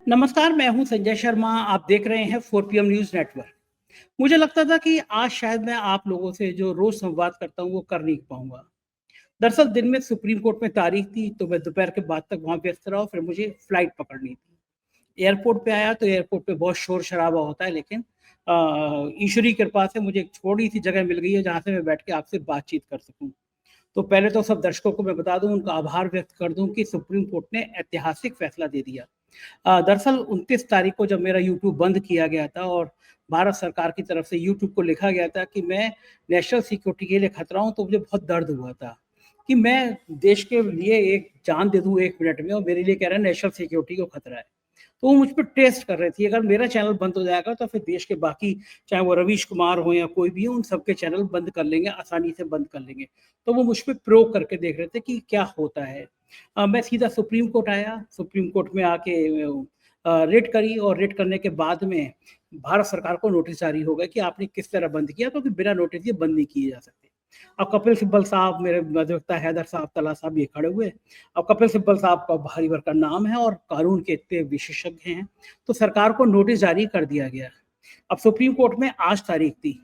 नमस्कार, मैं हूं संजय शर्मा। आप देख रहे हैं 4 पीएम न्यूज़ नेटवर्क। मुझे लगता था कि आज शायद मैं आप लोगों से जो रोज़ संवाद करता हूं, वो कर नहीं पाऊँगा। दरअसल दिन में सुप्रीम कोर्ट में तारीख थी, तो मैं दोपहर के बाद तक वहाँ व्यस्त रहा और फिर मुझे फ्लाइट पकड़नी थी। एयरपोर्ट पे आया तो एयरपोर्ट पे बहुत शोर-शराबा होता है, लेकिन ईश्वर की कृपा से मुझे एक छोटी-सी जगह मिल गई है, जहाँ से मैं बैठ के आपसे बातचीत कर सकूँ। तो पहले तो सब दर्शकों को मैं बता दूँ, उनका आभार व्यक्त कर दूँ कि सुप्रीम कोर्ट ने ऐतिहासिक फैसला दे दिया। दरअसल 29 तारीख को जब मेरा यूट्यूब बंद किया गया था और भारत सरकार की तरफ से यूट्यूब को लिखा गया था कि मैं नेशनल सिक्योरिटी के लिए खतरा हूँ, तो मुझे बहुत दर्द हुआ था कि मैं देश के लिए एक जान दे दूँ 1 मिनट में और मेरे लिए कह रहे हैं नेशनल सिक्योरिटी को खतरा है। तो वो मुझ पे टेस्ट कर रही थी, अगर मेरा चैनल बंद हो जाएगा तो फिर देश के बाकी, चाहे वो रवीश कुमार हो या कोई भी हो, उन सबके चैनल बंद कर लेंगे, आसानी से बंद कर लेंगे। तो वो मुझ पे प्रयोग करके देख रहे थे कि क्या होता है। मैं सीधा सुप्रीम कोर्ट आया, सुप्रीम कोर्ट में आके रिट करी और रिट करने के बाद में भारत सरकार को नोटिस जारी हो गया कि आपने किस तरह बंद किया, क्योंकि बिना नोटिस ये बंद नहीं किए जा सकते। अब कपिल सिब्बल साहब, मेरे अधिवक्ता हैदर साहब, तला साहब, ये खड़े हुए। अब कपिल सिब्बल साहब का भारी भरकम नाम है और कानून के इतने विशेषज्ञ हैं, तो सरकार को नोटिस जारी कर दिया गया। अब सुप्रीम कोर्ट में आज तारीख थी।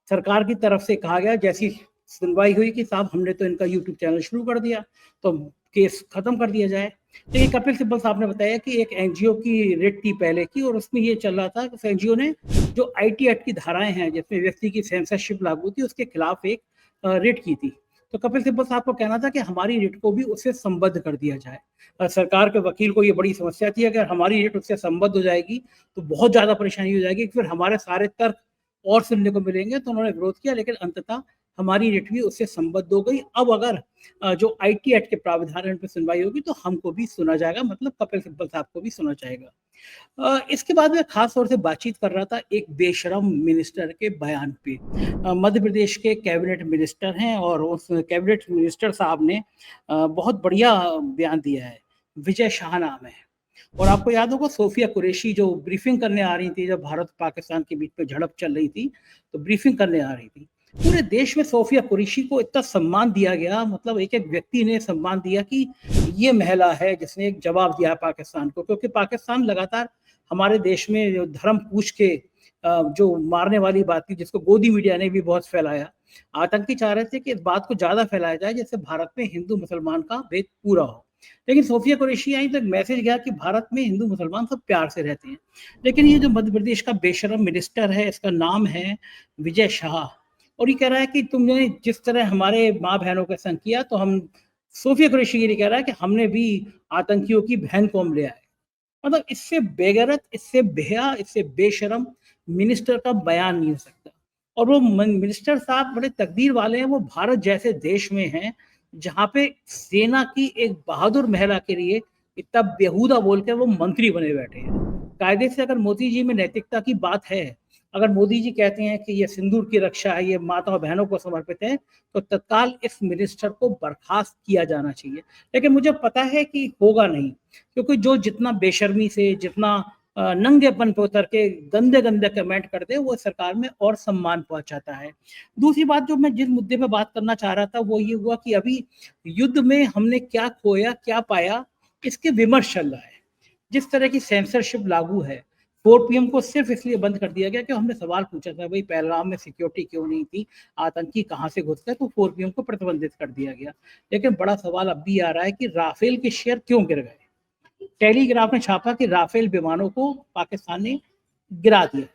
सरकार की तरफ से कहा गया, जैसी सुनवाई हुई, कि साहब हमने तो इनका यूट्यूब चैनल शुरू कर दिया, तो केस खत्म कर दिया जाए। लेकिन कपिल सिब्बल साहब ने बताया कि एक एनजीओ की रिट थी पहले की, और उसमें ये चल रहा था कि उस एनजीओ ने जो आईटी एक्ट की धाराएं हैं, जिसमें व्यक्ति की सेंसरशिप लागू थी, उसके खिलाफ एक रिट की थी। तो कपिल सिब्बल साहब को कहना था कि हमारी रिट को भी उससे संबद्ध कर दिया जाए। सरकार के वकील को ये बड़ी समस्या थी, अगर हमारी रिट उससे संबद्ध हो जाएगी तो बहुत ज्यादा परेशानी हो जाएगी, फिर हमारे सारे तर्क और सुनने को मिलेंगे। तो उन्होंने विरोध किया, लेकिन अंततः हमारी रिट भी उससे संबद्ध हो गई। अब अगर जो आईटी एक्ट के प्रावधान पे सुनवाई होगी तो हमको भी सुना जाएगा, मतलब कपिल सिब्बल साहब को भी सुना जाएगा। इसके बाद मैं खास तौर से बातचीत कर रहा था एक बेशरम मिनिस्टर के बयान पे। मध्य प्रदेश के कैबिनेट मिनिस्टर हैं और उस कैबिनेट मिनिस्टर साहब ने बहुत बढ़िया बयान दिया है। विजय शाह नाम है। और आपको याद होगा, सोफिया कुरैशी जो ब्रीफिंग करने आ रही थी, जब भारत पाकिस्तान के बीच में झड़प चल रही थी, तो ब्रीफिंग करने आ रही थी। पूरे देश में सोफिया कुरैशी को इतना सम्मान दिया गया, मतलब एक एक व्यक्ति ने सम्मान दिया कि ये महिला है जिसने एक जवाब दिया पाकिस्तान को, क्योंकि पाकिस्तान लगातार हमारे देश में जो धर्म पूछ के जो मारने वाली बात थी, जिसको गोदी मीडिया ने भी बहुत फैलाया। आतंकी चाह रहे थे कि इस बात को ज्यादा फैलाया जाए जिससे भारत में हिंदू मुसलमान का भेद पूरा हो। लेकिन सोफिया कुरैशी आई तो एक मैसेज गया कि भारत में हिंदू मुसलमान सब प्यार से रहते हैं। लेकिन ये जो मध्य प्रदेश का बेशरम मिनिस्टर है, इसका नाम है विजय शाह, और ये कह रहा है कि तुमने जिस तरह हमारे माँ बहनों के संग किया, तो हम, सोफिया कुरैशी ये कह रहा है कि हमने भी आतंकियों की बहन को हम ले आए। मतलब इससे बेगैरत, इससे बेहया, इससे बेशरम मिनिस्टर का बयान नहीं हो सकता। और वो मिनिस्टर साहब बड़े तकदीर वाले हैं, वो भारत जैसे देश में हैं जहाँ पे सेना की एक बहादुर महिला के लिए इतना बेहुदा बोल के वो मंत्री बने बैठे हैं। कायदे से अगर मोदी जी में नैतिकता की बात है, अगर मोदी जी कहते हैं कि ये सिंदूर की रक्षा है, ये माताओं बहनों को समर्पित है, तो तत्काल इस मिनिस्टर को बर्खास्त किया जाना चाहिए। लेकिन मुझे पता है कि होगा नहीं, क्योंकि जो जितना बेशर्मी से, जितना नंगेपन पे उतर के गंदे गंदे कमेंट कर दे, वो सरकार में और सम्मान पहुंचाता है। दूसरी बात, जो मैं जिस मुद्दे पे बात करना चाह रहा था, वो ये हुआ कि अभी युद्ध में हमने क्या खोया क्या पाया, इसके विमर्श चल रहा है। जिस तरह की सेंसरशिप लागू है, 4 पीएम को सिर्फ इसलिए बंद कर दिया गया कि हमने सवाल पूछा था, भाई पहलगाम में सिक्योरिटी क्यों नहीं थी, आतंकी कहाँ से घुस गए, तो 4 पीएम को प्रतिबंधित कर दिया गया। लेकिन बड़ा सवाल अब भी आ रहा है कि राफेल के शेयर क्यों गिर गए। टेलीग्राफ ने छापा कि राफेल विमानों को पाकिस्तान ने गिरा दिया।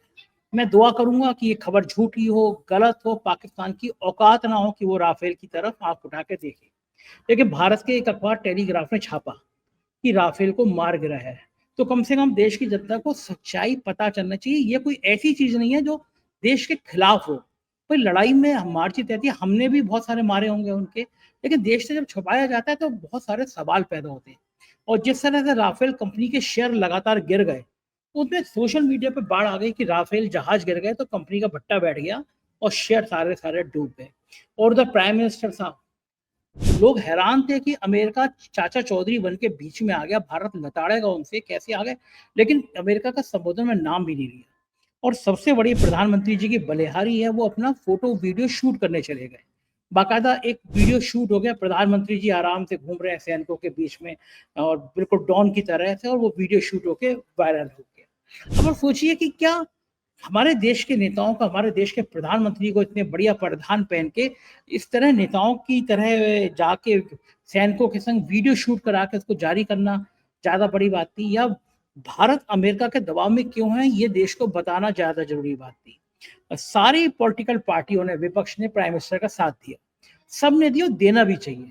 मैं दुआ करूंगा कि ये खबर झूठी हो, गलत हो, पाकिस्तान की औकात ना हो कि वो राफेल की तरफ आंख उठा के देखे। लेकिन भारत के एक अखबार टेलीग्राफ ने छापा कि राफेल को मार गिरा है, तो कम से कम देश की जनता को सच्चाई पता चलना चाहिए। ये कोई ऐसी चीज नहीं है जो देश के खिलाफ हो। कोई लड़ाई में हम मार जीत रहती है, हमने भी बहुत सारे मारे होंगे उनके, लेकिन देश से जब छुपाया जाता है तो बहुत सारे सवाल पैदा होते हैं। और जिस तरह से राफेल कंपनी के शेयर लगातार गिर गए, उसमें सोशल मीडिया पे बाढ़ आ गई कि राफेल जहाज गिर गए तो कंपनी का भट्टा बैठ गया और शेयर सारे सारे डूब गए। और उधर प्राइम मिनिस्टर साहब, लोग हैरान थे कि अमेरिका चाचा चौधरी बन के बीच में आ गया, भारत लताड़ेगा उनसे, कैसे आ गए। लेकिन अमेरिका का संबोधन में नाम भी नहीं लिया। और सबसे बड़ी प्रधानमंत्री जी की बलिहारी है, वो अपना फोटो वीडियो शूट करने चले गए। बाकायदा एक वीडियो शूट हो गया, प्रधानमंत्री जी आराम से घूम रहे हैं सैनिकों के बीच में और बिल्कुल डॉन की तरह से, और वो वीडियो शूट होके वायरल हो गया। अब आप सोचिए कि क्या हमारे देश के नेताओं का, हमारे देश के प्रधानमंत्री को इतने बढ़िया परिधान पहन के इस तरह नेताओं की तरह जाके सैनिकों के संग वीडियो शूट करा के उसको जारी करना ज़्यादा बड़ी बात थी, या भारत अमेरिका के दबाव में क्यों है ये देश को बताना ज़्यादा ज़रूरी बात थी। सारी पॉलिटिकल पार्टियों ने, विपक्ष ने प्राइम मिनिस्टर का साथ दिया, सब ने दिया, देना भी चाहिए।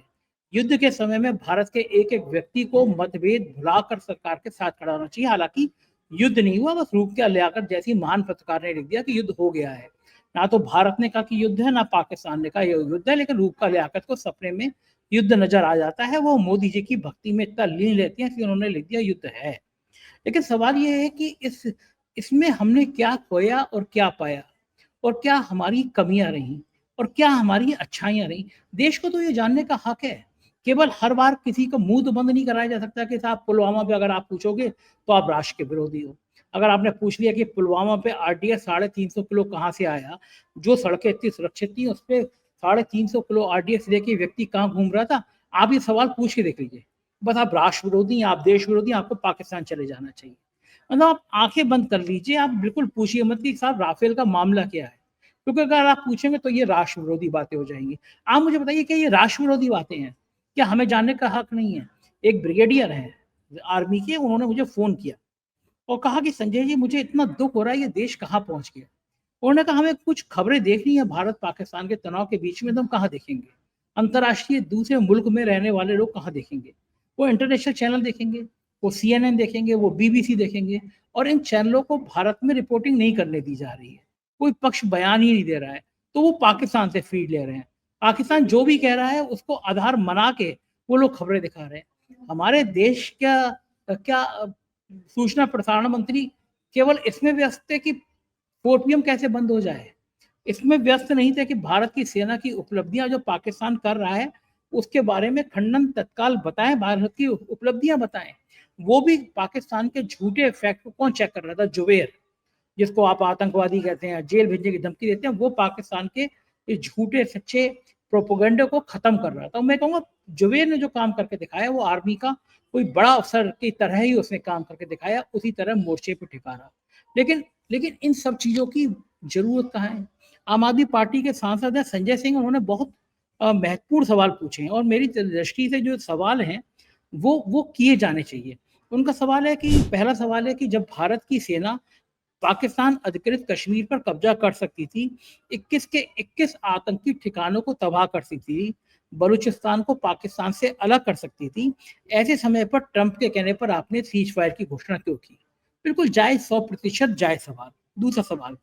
युद्ध के समय में भारत के एक-एक व्यक्ति को मतभेद भुलाकर सरकार के साथ खड़ा होना चाहिए। हालाँकि युद्ध नहीं हुआ, बस रूपक्या लियाकत जैसी महान पत्रकार ने लिख दिया कि युद्ध हो गया है। ना तो भारत ने कहा कि युद्ध है, ना पाकिस्तान ने कहा ये युद्ध है, लेकिन रूपक्या लियाकत को सपने में युद्ध नज़र आ जाता है। वो मोदी जी की भक्ति में इतना लीन रहती हैं कि उन्होंने लिख दिया युद्ध है। लेकिन सवाल ये है कि इसमें हमने क्या खोया और क्या पाया? और क्या हमारी कमियाँ रहीं और क्या हमारी अच्छाइयाँ रहीं? देश को तो ये जानने का हक है। केवल हर बार किसी का मुँह तो बंद नहीं कराया जा सकता कि साहब पुलवामा पे अगर आप पूछोगे तो आप राष्ट्र के विरोधी हो। अगर आपने पूछ लिया कि पुलवामा पे आरडीएक्स 350 किलो कहाँ से आया? जो सड़कें इतनी सुरक्षित थी उस पे 350 किलो आरडीएक्स लेके व्यक्ति कहाँ घूम रहा था? आप ये सवाल पूछ के देख लीजिए। बस आप राष्ट्र विरोधी हैं, आप देश विरोधी हैं, आपको पाकिस्तान चले जाना चाहिए। मतलब आप आँखें बंद कर लीजिए, आप बिल्कुल पूछिए मत कि साहब राफेल का मामला क्या है? क्योंकि अगर आप पूछेंगे तो ये राष्ट्र विरोधी बातें हो जाएँगी। आप मुझे बताइए क्या ये राष्ट्र विरोधी बातें हैं? क्या हमें जानने का हक नहीं है? एक ब्रिगेडियर हैं आर्मी के, उन्होंने मुझे फ़ोन किया और कहा कि संजय जी मुझे इतना दुःख हो रहा है, ये देश कहाँ पहुँच गया। उन्होंने कहा हमें कुछ खबरें देखनी है भारत-पाकिस्तान के तनाव के बीच में, तो हम कहाँ देखेंगे? अंतर्राष्ट्रीय दूसरे मुल्क में रहने वाले लोग कहाँ देखेंगे? वो इंटरनेशनल चैनल देखेंगे, वो सीएनएन देखेंगे, वो बीबीसी देखेंगे, और इन चैनलों को भारत में रिपोर्टिंग नहीं करने दी जा रही है। कोई पक्ष बयान ही नहीं दे रहा है, तो वो पाकिस्तान से फ़ीड ले रहे हैं। पाकिस्तान जो भी कह रहा है उसको आधार बना के वो लोग खबरें दिखा रहे हैं। हमारे देश क्या क्या सूचना प्रसारण मंत्री केवल इसमें व्यस्त थे कि 4 पीएम कैसे बंद हो जाए। इसमें व्यस्त नहीं थे कि भारत की सेना की उपलब्धियाँ जो पाकिस्तान कर रहा है, उसके बारे में खंडन तत्काल बताएँ, भारत की उपलब्धियाँ बताएँ। वो भी पाकिस्तान के झूठे फैक्ट को कौन चेक कर रहा था? जुबैर, जिसको आप आतंकवादी कहते हैं, जेल भेजने की धमकी देते हैं, वो पाकिस्तान के इस झूठे सच्चे प्रोपेगेंडे को खत्म कर रहा था। मैं कहूँगा जुबैर ने जो काम करके दिखाया वो आर्मी का कोई बड़ा अफ़सर की तरह ही उसने काम करके दिखाया, उसी तरह मोर्चे पे टिका रहा। लेकिन लेकिन इन सब चीज़ों की ज़रूरत कहाँ है? आम आदमी पार्टी के सांसद हैं संजय सिंह, उन्होंने बहुत महत्वपूर्ण सवाल पूछे हैं और मेरी दृष्टि से जो सवाल हैं, वो किए जाने चाहिए। उनका सवाल है कि पहला सवाल है कि जब भारत की सेना पाकिस्तान अधिकृत कश्मीर पर कब्जा कर सकती थी, 21 के 21 आतंकी ठिकानों को तबाह कर सकती थी, बलूचिस्तान को पाकिस्तान से अलग कर सकती थी। ऐसे समय पर ट्रंप के कहने पर आपने सीज़ फायर की घोषणा क्यों की? बिल्कुल जायज़, 100% जायज़ सवाल। दूसरा सवाल,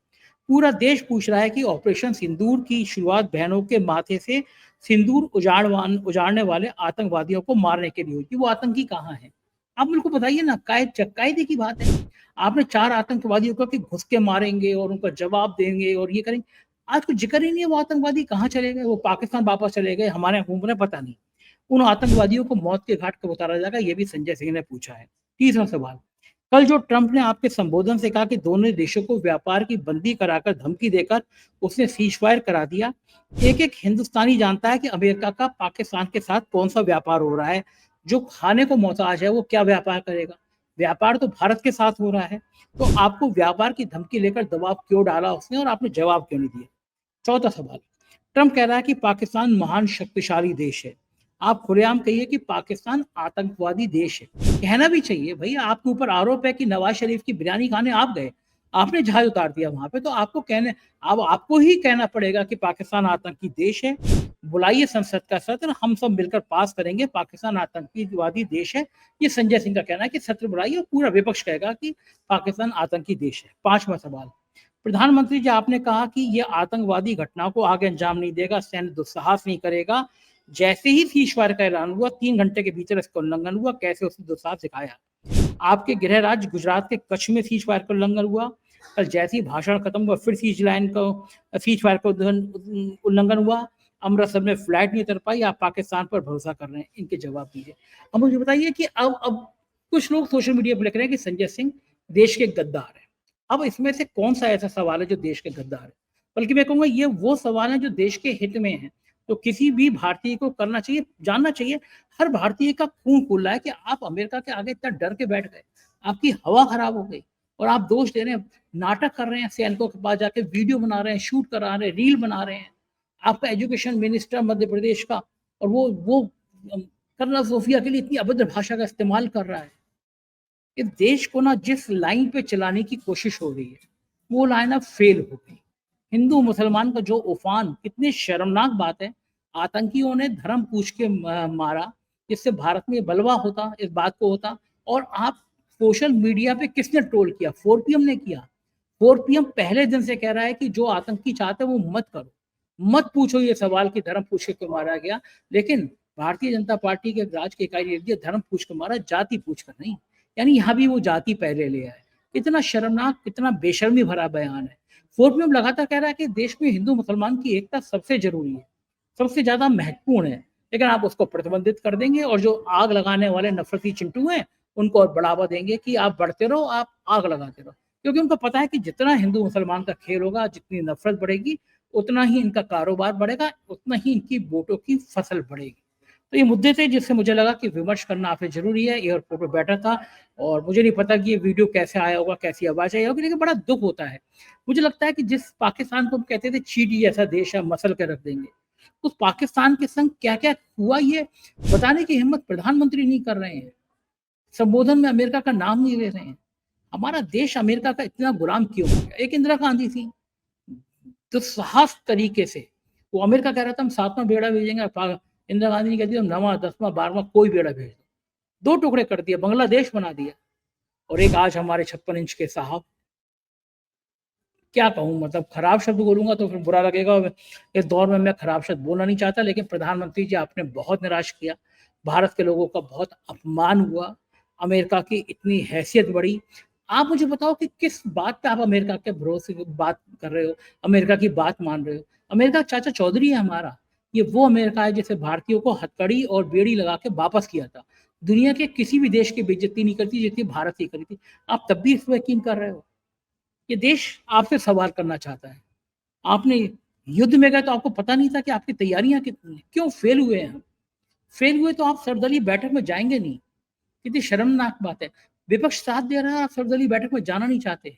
पूरा देश पूछ रहा है कि ऑपरेशन सिंदूर की शुरुआत बहनों के माथे से सिंदूर उजाड़ने वाले आतंकवादियों को मारने के लिए हुई थी। वो आतंकी कहाँ हैं? आप मेरे को बताइए ना, कायदे की बात है। आपने 4 आतंकवादियों को कि घुस के मारेंगे और उनका जवाब देंगे और ये करेंगे। आज कुछ ज़िक्र ही नहीं है वो आतंकवादी कहाँ चले गए? वो पाकिस्तान वापस चले गए, हमारे यहाँ घूम रहे हैं, पता नहीं। उन आतंकवादियों को मौत के घाट कब उतारा जाएगा, ये भी संजय सिंह ने पूछा है। तीसरा सवाल, कल जो ट्रंप ने आपके संबोधन से कहा कि दोनों देशों को व्यापार की बंदी कराकर धमकी देकर उसने सीज़फायर करा दिया। एक-एक हिंदुस्तानी जानता है कि अमेरिका का पाकिस्तान के साथ कौन-सा व्यापार हो रहा है। जो खाने को मोहताज है वो क्या व्यापार करेगा? व्यापार तो भारत के साथ हो रहा है। तो आपको व्यापार की धमकी लेकर दबाव क्यों डाला उसने और आपने जवाब क्यों नहीं दिया? चौथा सवाल, ट्रंप कह रहा है कि पाकिस्तान महान शक्तिशाली देश है। आप खुलेआम कहिए कि पाकिस्तान आतंकवादी देश है। कहना भी चाहिए भई, आपके ऊपर आरोप है कि नवाज़ शरीफ की बिरयानी खाने आप गए। आपने जहाज़ उतार दिया वहाँ पे, तो आपको कहने अब आपको ही कहना पड़ेगा कि पाकिस्तान आतंकी देश है। बुलाइए संसद का सत्र, हम सब मिलकर पास करेंगे, पाकिस्तान आतंकीवादी देश है। ये संजय सिंह का कहना है कि सत्र बुलाइए और पूरा विपक्ष कहेगा कि पाकिस्तान आतंकी देश है। 5वां सवाल, प्रधानमंत्री जी आपने कहा कि ये आतंकवादी घटनाओं को आगे अंजाम नहीं देगा, सैन्य दुस्साहस नहीं करेगा। जैसे ही सीज़फायर का ऐलान हुआ 3 घंटे के भीतर इसका उल्लंघन हुआ, कैसे उसने दुस्साहस दिखाया। आपके गृह राज्य गुजरात के कच्छ में सीज़फायर का उल्लंघन हुआ। कल जैसे ही भाषण खत्म हुआ फिर सीज़फायर का उल्लंघन हुआ। अमृतसर में फ्लाइट नहीं उतर पाई, आप पाकिस्तान पर भरोसा कर रहे हैं, इनके जवाब दीजिए। अब मुझे बताइए कि अब कुछ लोग सोशल मीडिया पे लिख रहे हैं कि संजय सिंह देश के गद्दार हैं। अब इसमें से कौन-सा ऐसा सवाल है जो देश के गद्दार है? बल्कि मैं कहूँगा ये वो सवाल है जो देश के हित में है। तो किसी भी भारतीय को करना चाहिए, जानना चाहिए, हर भारतीय का खून खूल रहा है कि आप अमेरिका के आगे इतना डर के बैठ गए, आपकी हवा खराब हो गई और आप दोष दे रहे हैं, नाटक कर रहे हैं, सैनिकों के पास जाके वीडियो बना रहे हैं, शूट करा रहे हैं, रील बना रहे हैं। आपका एजुकेशन मिनिस्टर मध्य प्रदेश का, और वो कर्नल सोफिया के लिए इतनी अभद्र भाषा का इस्तेमाल कर रहा है। इस देश को ना जिस लाइन पे चलाने की कोशिश हो रही है, वो लाइन अब फेल हो गई। हिंदू मुसलमान का जो उफान, कितनी शर्मनाक बात है। आतंकियों ने धर्म पूछ के मारा, जिससे भारत में बलवा होता, इस बात को होता। और आप सोशल मीडिया पे किसने ट्रोल किया? 4PM ने किया। 4PM पहले दिन से कह रहा है कि जो आतंकी चाहते हैं वो मत करो, मत पूछो ये सवाल कि धर्म पूछ के क्यों मारा गया। लेकिन भारतीय जनता पार्टी के राज के इकाई ने दिया, धर्म पूछ कर मारा, जाति पूछ कर नहीं। यानी यहाँ भी वो जाति पहले ले आए। कितना शर्मनाक, कितना बेशर्मी भरा बयान है। 4PM लगातार कह रहा है कि देश में हिंदू मुसलमान की एकता सबसे जरूरी है, सबसे ज्यादा महत्वपूर्ण है, लेकिन आप उसको प्रतिबंधित कर देंगे और जो आग लगाने वाले नफरती चिंटू हैं उनको और बढ़ावा देंगे कि आप बढ़ते रहो, आप आग लगाते रहो। क्योंकि उनको पता है कि जितना हिंदू मुसलमान का खेल होगा, जितनी नफरत बढ़ेगी, उतना ही इनका कारोबार बढ़ेगा, उतना ही इनकी वोटों की फसल बढ़ेगी। तो ये मुद्दे थे जिससे मुझे लगा कि विमर्श करना आपसे जरूरी है। एयरपोर्ट पे बैठा था और मुझे नहीं पता कि ये वीडियो कैसे आया होगा, कैसी आवाज आई होगी, लेकिन बड़ा दुख होता है। मुझे लगता है कि जिस पाकिस्तान को हम कहते थे चींटी जैसा देश है, मसल के रख देंगे, उस पाकिस्तान के संग क्या क्या हुआ ये बताने की हिम्मत प्रधानमंत्री नहीं कर रहे हैं। संबोधन में अमेरिका का नाम नहीं ले रहे हैं। हमारा देश अमेरिका का इतना गुलाम क्यों हो गया? एक इंदिरा गांधी थी, तो साहस तरीके से वो अमेरिका कह रहा था हम 7वां बेड़ा भेजेंगे, इंदिरा गांधी ने कह दिया 9वां 10वां 12वां कोई बेड़ा भेज दो। 2 टुकड़े कर दिया, बांग्लादेश बना दिया। और एक आज हमारे 56 इंच के साहब, क्या कहूँ, मतलब खराब शब्द बोलूंगा तो फिर बुरा लगेगा। इस दौर में मैं खराब शब्द बोलना नहीं चाहता, लेकिन प्रधानमंत्री जी आपने बहुत निराश किया। भारत के लोगों का बहुत अपमान हुआ, अमेरिका की इतनी हैसियत बढ़ी। आप मुझे बताओ कि किस बात पे आप अमेरिका के भरोसे की बात कर रहे हो, अमेरिका की बात मान रहे हो? अमेरिका चाचा चौधरी है हमारा। ये वो अमेरिका है जिसे भारतीयों को हथकड़ी और बेड़ी लगा के वापस किया था। दुनिया के किसी भी देश की बेइज्जती नहीं करती जितनी भारत की करी थी। आप तब भी इस पर यकीन कर रहे हो? ये देश आपसे सवाल करना चाहता है। आपने युद्ध में गए तो आपको पता नहीं था कि आपकी तैयारियां कितनी हैं? क्यों फेल हुए हैं? फेल हुए तो आप सर्वदलीय बैठक में जाएंगे नहीं। कितनी शर्मनाक बात है। विपक्ष साथ दे रहा है, आप सर्वदलीय बैठक में जाना नहीं चाहते।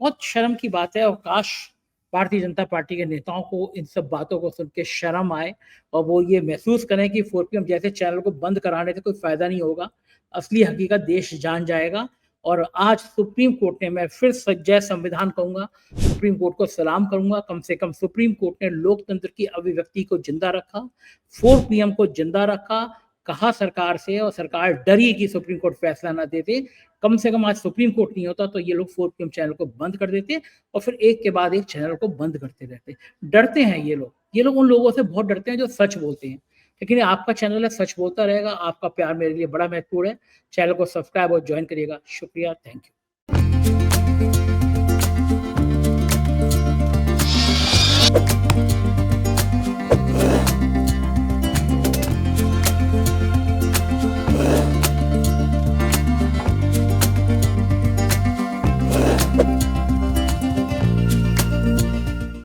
बहुत शर्म की बात है। और काश भारतीय जनता पार्टी के नेताओं को इन सब बातों को सुन के शर्म आए और वो ये महसूस करें कि 4PM जैसे चैनल को बंद कराने से कोई फायदा नहीं होगा। असली हकीकत देश जान जाएगा। और आज सुप्रीम कोर्ट ने, मैं फिर जय संविधान कहूंगा, सुप्रीम कोर्ट को सलाम करूंगा। कम से कम सुप्रीम कोर्ट ने लोकतंत्र की अभिव्यक्ति को जिंदा रखा, 4PM को जिंदा रखा। कहा सरकार से, और सरकार डरी कि सुप्रीम कोर्ट फैसला ना देते। कम से कम आज सुप्रीम कोर्ट नहीं होता तो ये लोग 4PM चैनल को बंद कर देते और फिर एक के बाद एक चैनल को बंद करते रहते। डरते हैं ये लोग उन लोगों से बहुत डरते हैं जो सच बोलते हैं। लेकिन ये आपका चैनल है, सच बोलता रहेगा। आपका प्यार मेरे लिए बड़ा महत्वपूर्ण है। चैनल को सब्सक्राइब और ज्वाइन करिएगा। शुक्रिया, थैंक यू।